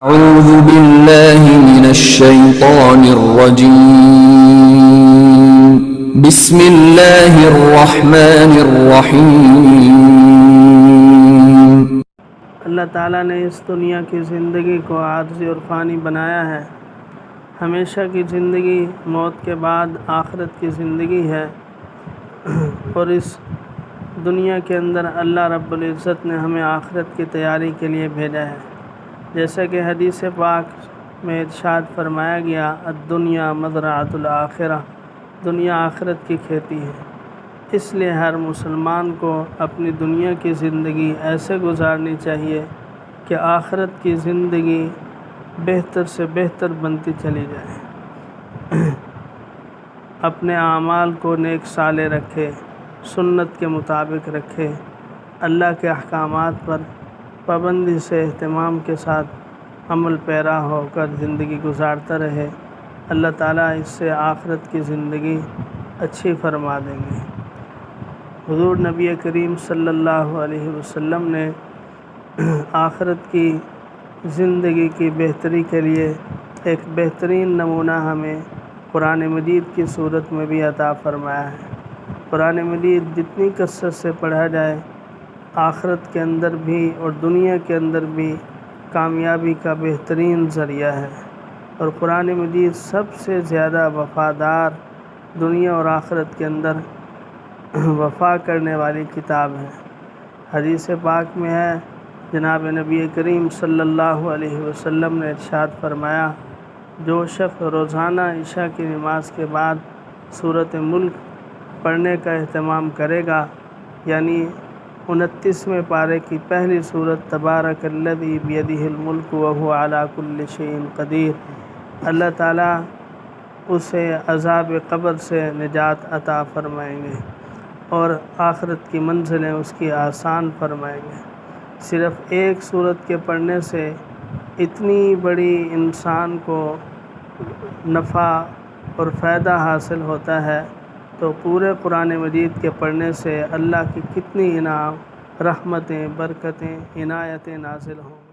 أعوذ بالله من الشيطان الرجيم بسم الله الرحمن الرحيم اللہ تعالیٰ نے اس دنیا کی زندگی کو عارضی اور فانی بنایا ہے۔ ہمیشہ کی زندگی موت کے بعد آخرت کی زندگی ہے، اور اس دنیا کے اندر اللہ رب العزت نے ہمیں آخرت کی تیاری کے لیے بھیجا ہے۔ جیسا کہ حدیث پاک میں ارشاد فرمایا گیا، الدنیا مزرعۃ الآخرہ، دنیا آخرت کی کھیتی ہے۔ اس لیے ہر مسلمان کو اپنی دنیا کی زندگی ایسے گزارنی چاہیے کہ آخرت کی زندگی بہتر سے بہتر بنتی چلی جائے۔ اپنے اعمال کو نیک صالح رکھے، سنت کے مطابق رکھے، اللہ کے احکامات پر پابندی سے اہتمام کے ساتھ عمل پیرا ہو کر زندگی گزارتا رہے۔ اللہ تعالیٰ اس سے آخرت کی زندگی اچھی فرما دیں گے۔ حضور نبی کریم صلی اللہ علیہ وسلم نے آخرت کی زندگی کی بہتری کے لیے ایک بہترین نمونہ ہمیں قرآن مجید کی صورت میں بھی عطا فرمایا ہے۔ قرآن مجید جتنی کثرت سے پڑھا جائے، آخرت کے اندر بھی اور دنیا کے اندر بھی کامیابی کا بہترین ذریعہ ہے، اور قرآن مجید سب سے زیادہ وفادار، دنیا اور آخرت کے اندر وفا کرنے والی کتاب ہے۔ حدیث پاک میں ہے، جناب نبی کریم صلی اللہ علیہ وسلم نے ارشاد فرمایا، جو شخص روزانہ عشاء کی نماز کے بعد سورۃ ملک پڑھنے کا اہتمام کرے گا، یعنی 29ویں پارے کی پہلی سورت تبارک الذی بیدہ الملک وہو علی کل شیء قدیر، اللہ تعالیٰ اسے عذاب قبر سے نجات عطا فرمائیں گے اور آخرت کی منزلیں اس کی آسان فرمائیں گے۔ صرف ایک سورت کے پڑھنے سے اتنی بڑی انسان کو نفع اور فائدہ حاصل ہوتا ہے، تو پورے قرآن مجید کے پڑھنے سے اللہ کی کتنی انعام، رحمتیں، برکتیں، عنایتیں نازل ہوں۔